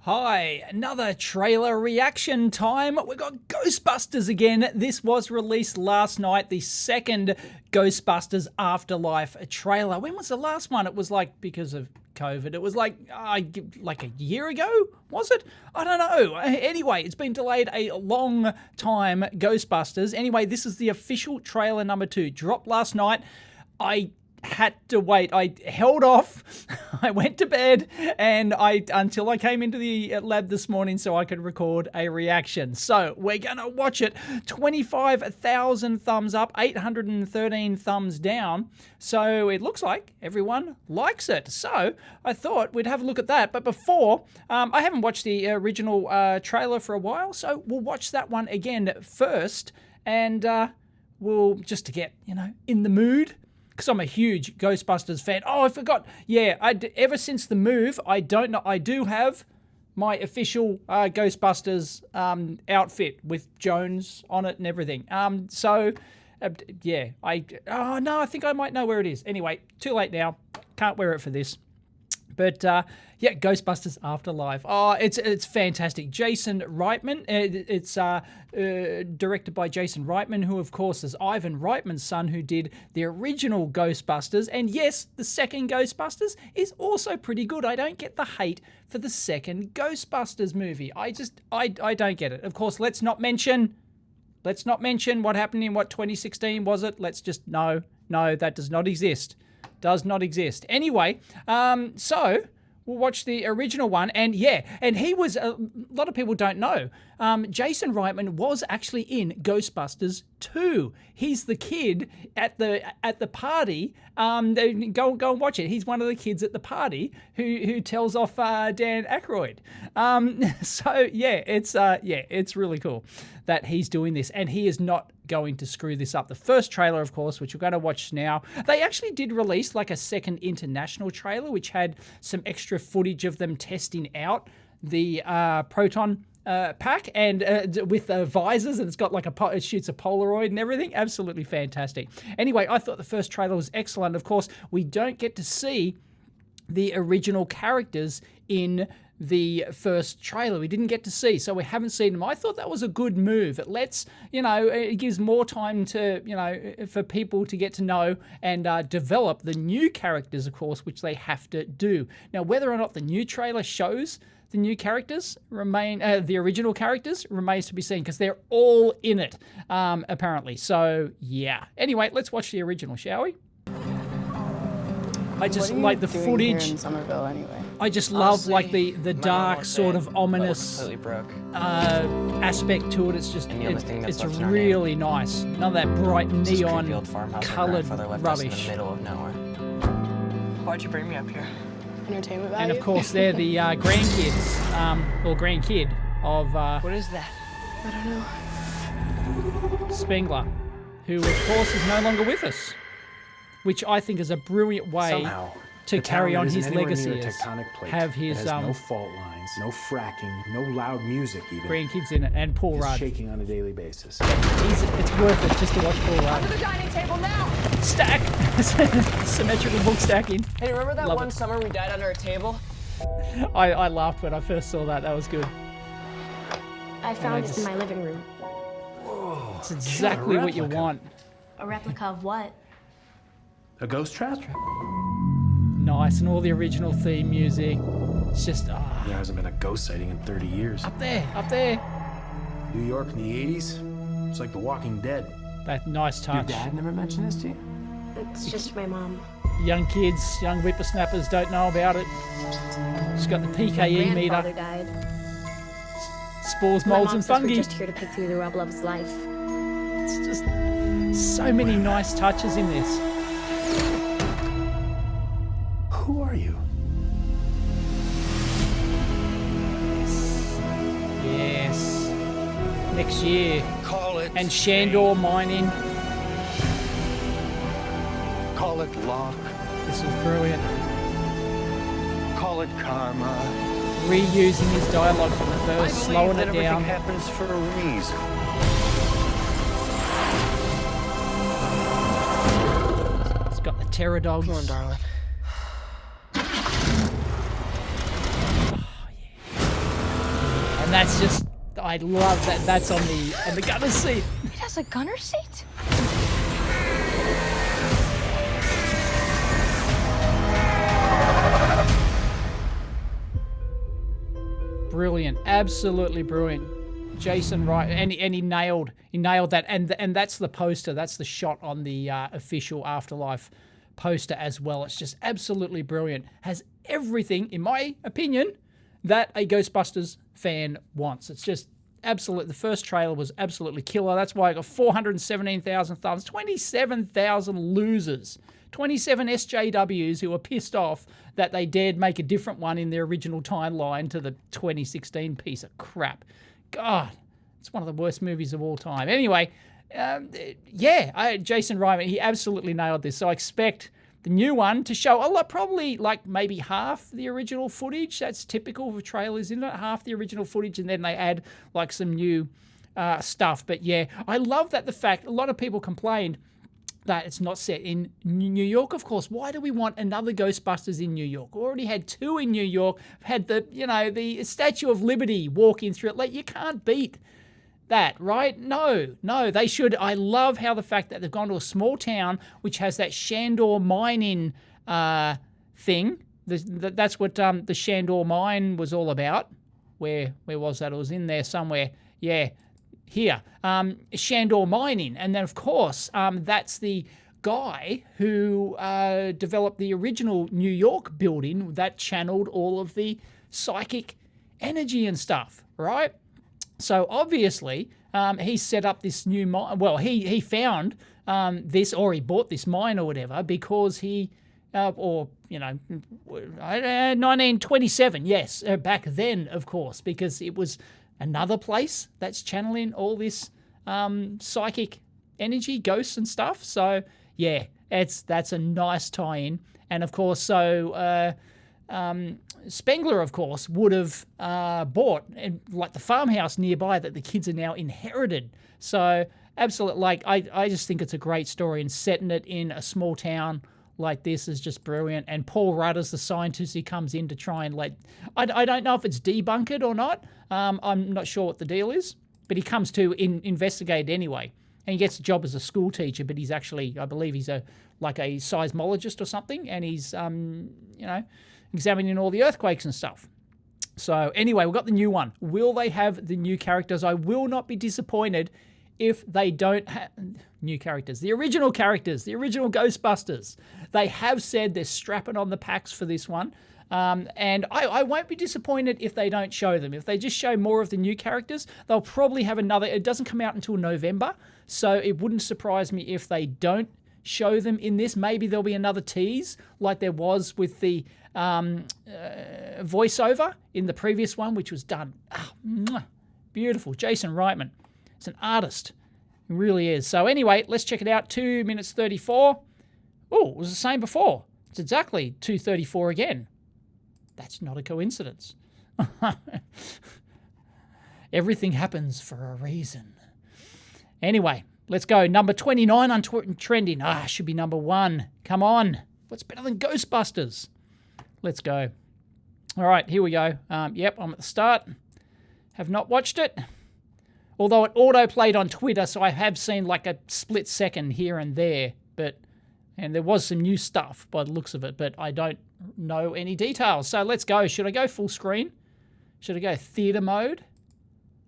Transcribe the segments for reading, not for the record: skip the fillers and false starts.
Hi, another trailer reaction time. We've got Ghostbusters again. This was released last night, the second Ghostbusters Afterlife trailer. When was the last one? It was like, because of COVID, it was like a year ago, was it? I don't know. Anyway, it's been delayed a long time, Ghostbusters. Anyway, this is the official trailer number 2. Dropped last night. I had to wait. I held off. I went to bed and until I came into the lab this morning so I could record a reaction. So we're gonna watch it. 25,000 thumbs up, 813 thumbs down. So it looks like everyone likes it. So I thought we'd have a look at that. But before, I haven't watched the original trailer for a while, so we'll watch that one again first, and we'll just to get in the mood. Because I'm a huge Ghostbusters fan. Oh, I forgot. Yeah, ever since the move, I do have my official Ghostbusters outfit with Jones on it and everything. Yeah, I think I might know where it is. Anyway, too late now. Can't wear it for this. But yeah, Ghostbusters Afterlife. Oh, it's fantastic. Jason Reitman. It's directed by Jason Reitman, who of course is Ivan Reitman's son, who did the original Ghostbusters. And yes, the second Ghostbusters is also pretty good. I don't get the hate for the second Ghostbusters movie. I don't get it. Of course, let's not mention what happened in 2016, was it? Let's just no, that does not exist. Does not exist. Anyway, so we'll watch the original one, and yeah, and he was, a lot of people don't know, Jason Reitman was actually in Ghostbusters 2. He's the kid at the party. Go and watch it. He's one of the kids at the party who tells off Dan Aykroyd. So yeah, it's really cool that he's doing this, and he is not going to screw this up. The first trailer, of course, which we're going to watch now, they actually did release like a second international trailer, which had some extra footage of them testing out the proton pack, and with visors, and it's got like it shoots a Polaroid and everything. Absolutely fantastic. Anyway, I thought the first trailer was excellent. Of course, we don't get to see the original characters in the first trailer. We didn't get to see, so we haven't seen them. I thought that was a good move. It lets, it gives more time to, for people to get to know and develop the new characters, of course, which they have to do. Now, whether or not the new trailer shows the new characters the original characters remains to be seen, because they're all in it, apparently. So, yeah. Anyway, let's watch the original, shall we? I just like the footage. In Somerville, anyway? I just love like the dark, sort of ominous aspect to it. It's just it's really nice. None of that bright neon colored rubbish. Why'd you bring me up here? Entertainment value. And of course, they're the grandkids, or grandkid of What is that? I don't know. Spengler, who of course is no longer with us, which I think is a brilliant way to carry on his legacy. Have his no fault lines, no fracking, no loud music even. Grandkids in it, and Paul Rudd. Shaking on a daily basis. It's worth it just to watch Paul Rudd. Under the dining table now! Stack! Symmetrical book stacking. Hey, remember that Love it. summer we died under a table? I laughed when I first saw that. That was good. I found it in my living room. Whoa, It's exactly what you want. A replica of what? A ghost trap? Nice, and all the original theme music. It's just, There hasn't been a ghost sighting in 30 years. up there. New York in the 80s? It's like The Walking Dead. That nice touch. Your dad never mentioned this to you? It's just my mom. Young kids, young whippersnappers don't know about it. She's got the My PKE grandfather meter. died. Spores, My molds, mom and says we're fungi. just here to pick through the rubble of his life. It's just so many nice touches in this. Who are you? Yes. Next year. Call it And Shandor mining. Call it luck. This was brilliant. Call it karma. Reusing his dialogue from the I first, believe slowing that it everything down. happens for a reason. It's got the terror dogs. Come on, darling. that's just, I love that. That's on the gunner seat. It has a gunner seat? Brilliant, absolutely brilliant. Jason Wright, and he nailed that, and that's the poster. That's the shot on the official Afterlife poster as well. It's just absolutely brilliant. Has everything, in my opinion, that a Ghostbusters fan wants. It's just absolute. The first trailer was absolutely killer. That's why I got 417,000 thumbs, 27,000 losers, 27 SJWs who were pissed off that they dared make a different one in their original timeline to the 2016 piece of crap. God, it's one of the worst movies of all time. Anyway, Jason Reitman, he absolutely nailed this. So I expect the new one to show a lot, probably like maybe half the original footage. That's typical for trailers, isn't it? Half the original footage, and then they add like some new stuff. But yeah, I love that the fact a lot of people complained that it's not set in New York, of course. Why do we want another Ghostbusters in New York? We already had 2 in New York. Had the Statue of Liberty walking through it. Like, you can't beat that, right? No, they should. I love how the fact that they've gone to a small town which has that Shandor mining thing. That's what the Shandor mine was all about. Where was that? It was in there somewhere. Yeah. Here, Shandor Mining, and then of course that's the guy who developed the original New York building that channeled all of the psychic energy and stuff, right? So obviously he set up this new mine. Well, he found this, or he bought this mine or whatever, because he 1927, yes, back then, of course, because it was another place that's channeling all this psychic energy, ghosts and stuff. So yeah, that's a nice tie-in. And of course, so Spengler, of course, would have bought like the farmhouse nearby that the kids are now inherited. So absolutely, like I just think it's a great story, and setting it in a small town like this is just brilliant. And Paul Rudd is the scientist who comes in to try and I don't know if it's debunked or not. I'm not sure what the deal is, but he comes to investigate anyway. And he gets a job as a school teacher, but he's actually, I believe he's a seismologist or something, and he's examining all the earthquakes and stuff. So anyway, we've got the new one. Will they have the new characters? I will not be disappointed if they don't have new characters. The original characters, the original Ghostbusters. They have said they're strapping on the packs for this one. And I won't be disappointed if they don't show them. If they just show more of the new characters, they'll probably have another. It doesn't come out until November, so it wouldn't surprise me if they don't show them in this. Maybe there'll be another tease like there was with the voiceover in the previous one, which was done. Beautiful. Jason Reitman. It's an artist. He really is. So anyway, let's check it out. 2 minutes 34. Oh, it was the same before. It's exactly 2:34 again. That's not a coincidence. Everything happens for a reason. Anyway, let's go. Number 29 on trending. Should be number 1. Come on. What's better than Ghostbusters? Let's go. All right, here we go. Yep, I'm at the start. Have not watched it. Although it auto-played on Twitter, so I have seen like a split second here and there. And there was some new stuff by the looks of it, but I don't know any details. So let's go. Should I go full screen? Should I go theater mode?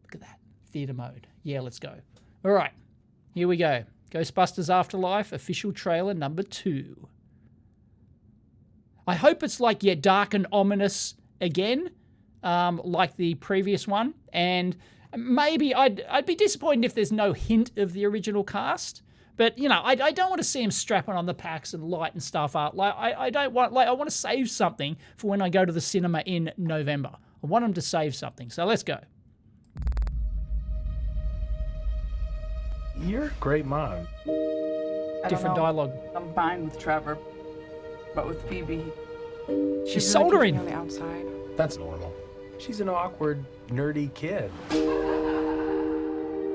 Look at that. Theater mode. Yeah, let's go. All right. Here we go. Ghostbusters Afterlife, official trailer number 2. I hope it's like, dark and ominous again, like the previous one. And maybe I'd be disappointed if there's no hint of the original cast. But, I don't want to see him strapping on the packs and light and stuff up. I want to save something for when I go to the cinema in November. I want him to save something. So let's go. You're a great mom. Different dialogue. I'm fine with Trevor, but with Phoebe, She's soldering. on the outside. That's normal. She's an awkward, nerdy kid.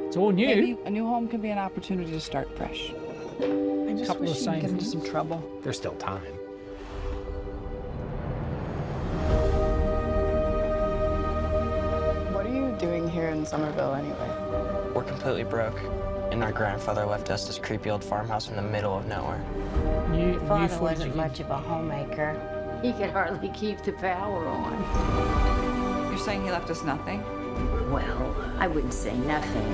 It's all new. Maybe a new home can be an opportunity to start fresh. I just Couple of wish you same didn't get into things. some trouble. There's still time. What are you doing here in Somerville anyway? We're completely broke, and our grandfather left us this creepy old farmhouse in the middle of nowhere. New Father footage wasn't again. much of a homemaker. He could hardly keep the power on. You're saying he left us nothing? Well, I wouldn't say nothing.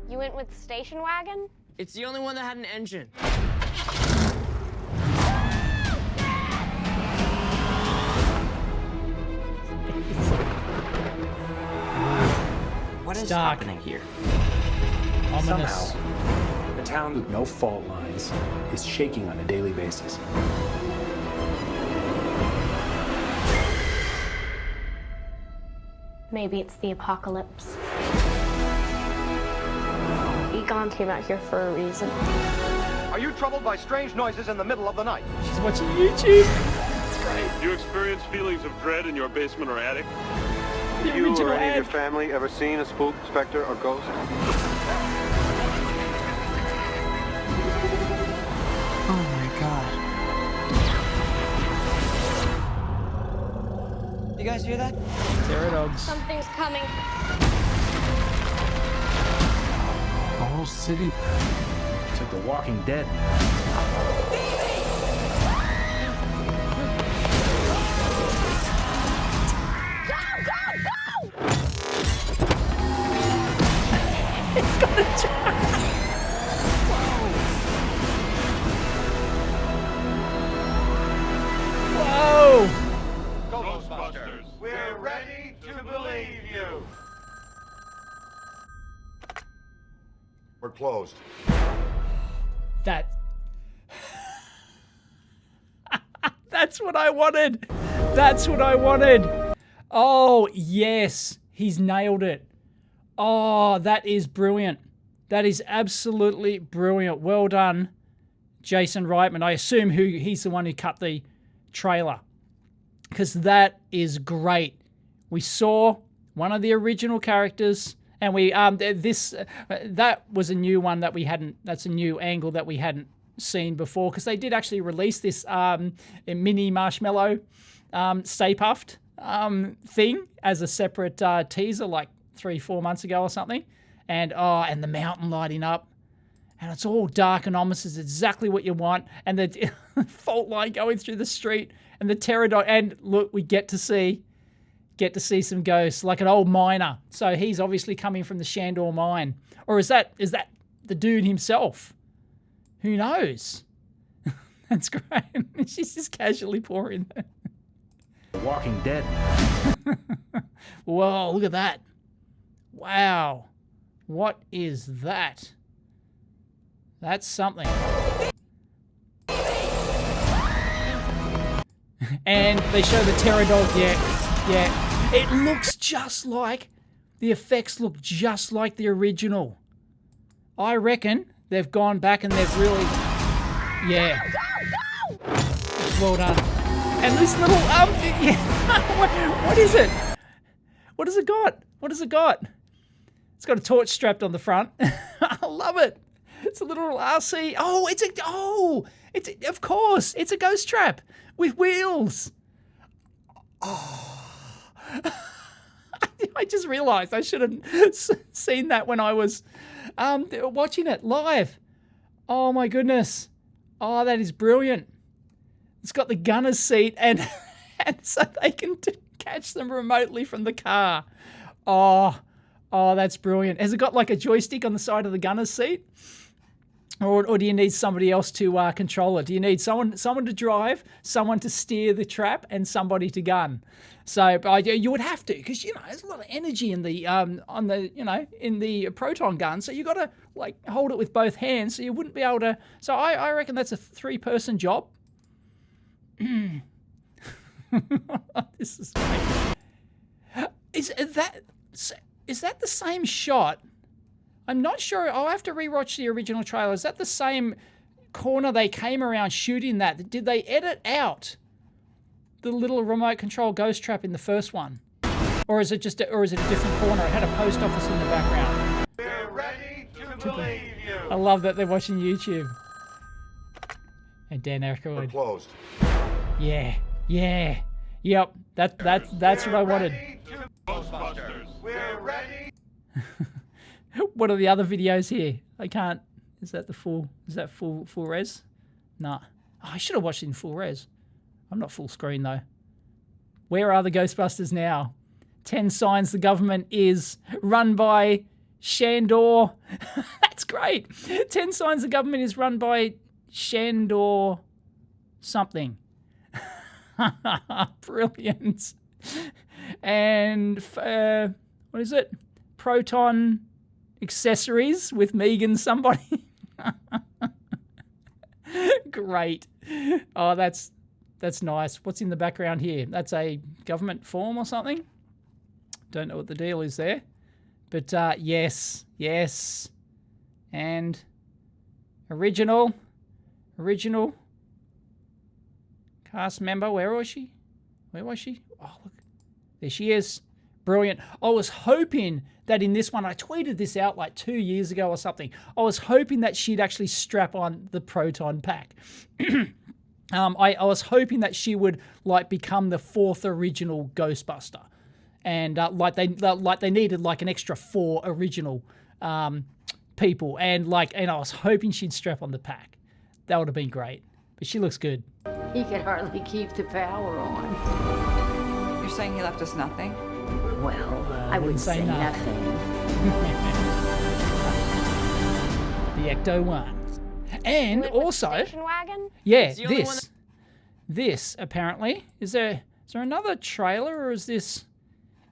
You went with the station wagon? It's the only one that had an engine. What is Dark. happening here? Ominous. Somehow, a town with no fault lines is shaking on a daily basis. Maybe it's the apocalypse. Egon came out here for a reason. Are you troubled by strange noises in the middle of the night? She's watching YouTube. It's great. Do you experience feelings of dread in your basement or attic? The You original or any of your ad. family ever seen a spook, specter, or ghost? Oh my god. You guys hear that? Pterodogs. Something's coming. The whole city. It's like The Walking Dead. Whoa! Ghostbusters. We're ready to believe you. We're closed. That. That's what I wanted. That's what I wanted. Oh, yes. He's nailed it. Oh, that is brilliant. That is absolutely brilliant. Well done, Jason Reitman. I assume he's the one who cut the trailer, because that is great. We saw one of the original characters, and that was a new one that we hadn't. That's a new angle that we hadn't seen before, because they did actually release this mini marshmallow Stay Puft thing as a separate teaser, like 3-4 months ago or something. And the mountain lighting up, and it's all dark and ominous. It's exactly what you want. And the fault line going through the street, and the pterodon. And look, we get to see some ghosts, like an old miner. So he's obviously coming from the Shandor mine, or is that the dude himself? Who knows? That's great. She's just casually pouring that. The Walking Dead. Whoa! Look at that. Wow. What is that? That's something. And they show the pterodog. Yeah. It looks just like, the effects look just like the original. I reckon they've gone back and they've really, yeah. Well done. And this little what is it? What has it got? What has it got? It's got a torch strapped on the front. I love it. It's a little RC. Of course, it's a ghost trap with wheels. Oh. I just realized I should have seen that when I was watching it live. Oh my goodness. Oh, that is brilliant. It's got the gunner's seat, and so they can catch them remotely from the car. Oh, that's brilliant. Has it got like a joystick on the side of the gunner's seat? Or do you need somebody else to control it? Do you need someone to drive, someone to steer the trap, and somebody to gun? So you would have to, because there's a lot of energy in the in the proton gun. So you got to like hold it with both hands. So you wouldn't be able to. So I reckon that's a 3-person job. This is great. Is that the same shot? I'm not sure. I'll have to rewatch the original trailer. Is that the same corner they came around shooting that? Did they edit out the little remote control ghost trap in the first one? Or is it a different corner? It had a post office in the background. We're ready to believe you. I love that they're watching YouTube. And Dan We're Aykroyd. closed. Yeah. Yep, that's what I wanted. Ghostbusters. We're ready. What are the other videos here? I can't. Is that full res? Nah. Oh, I should have watched it in full res. I'm not full screen though. Where are the Ghostbusters now? 10 signs the government is run by Shandor. That's great. 10 signs the government is run by Shandor something. Brilliant. And what is it? Proton accessories with Megan somebody. Great. Oh, that's nice. What's in the background here? That's a government form or something? Don't know what the deal is there. But yes. And original cast member. Where was she? Oh, look. There she is. Brilliant. I was hoping that in this one, I tweeted this out like 2 years ago or something. I was hoping that she'd actually strap on the proton pack. I was hoping that she would like become the 4th original Ghostbuster. And like they needed like an extra 4 original people, and I was hoping she'd strap on the pack. That would have been great. But she looks good. He could hardly keep the power on. You're saying he left us nothing? Well, I wouldn't say nothing. The Ecto-1. And You went with also, the station wagon? yeah, the only one this apparently is there another trailer, or is this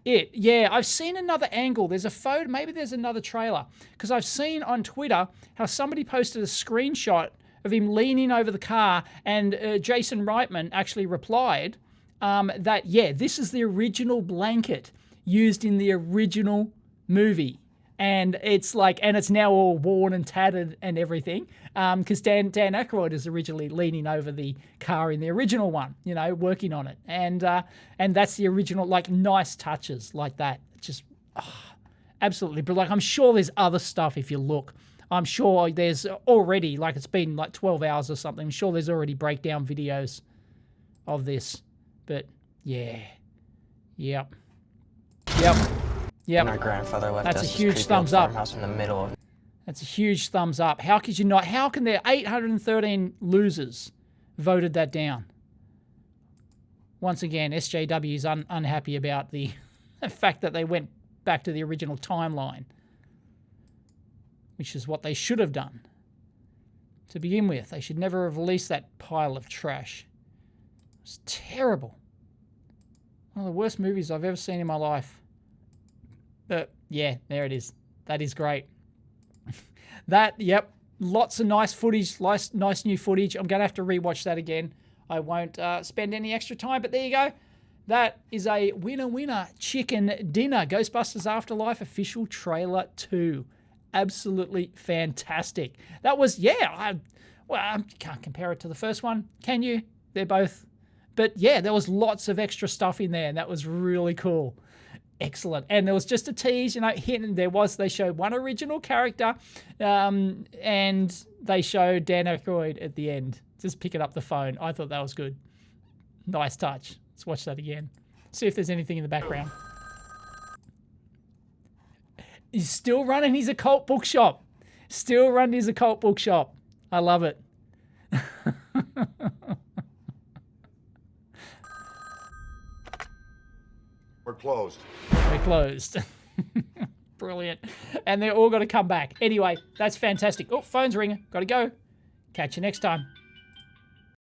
it? Yeah, I've seen another angle. There's a photo. Maybe there's another trailer, because I've seen on Twitter how somebody posted a screenshot of him leaning over the car, and Jason Reitman actually replied that, yeah, this is the original blanket used in the original movie. And it's now all worn and tattered and everything, because Dan Aykroyd is originally leaning over the car in the original one, working on it. And that's the original, nice touches like that. Just absolutely. But I'm sure there's other stuff if you look. I'm sure there's already, it's been 12 hours or something. I'm sure there's already breakdown videos of this. But yeah. Yep. And our grandfather left That's us a this huge creepy thumbs old up. farmhouse in the middle of. That's a huge thumbs up. How could you not? How can there 813 losers voted that down? Once again, SJW is unhappy about the fact that they went back to the original timeline, which is what they should have done to begin with. They should never have released that pile of trash. It was terrible. One of the worst movies I've ever seen in my life. But yeah, there it is. That is great. Yep, lots of nice footage, nice new footage. I'm going to have to rewatch that again. I won't spend any extra time, but there you go. That is a winner chicken dinner. Ghostbusters Afterlife official trailer 2. Absolutely fantastic. That was, I can't compare it to the first one. Can you? They're both. But yeah, there was lots of extra stuff in there, and that was really cool. Excellent. And there was just a tease, hint. They showed one original character, and they showed Dan Aykroyd at the end, just picking up the phone. I thought that was good. Nice touch. Let's watch that again. See if there's anything in the background. He's still running his occult bookshop. I love it. We're closed. We're closed. Brilliant. And they're all got to come back. Anyway, that's fantastic. Oh, phone's ringing. Got to go. Catch you next time.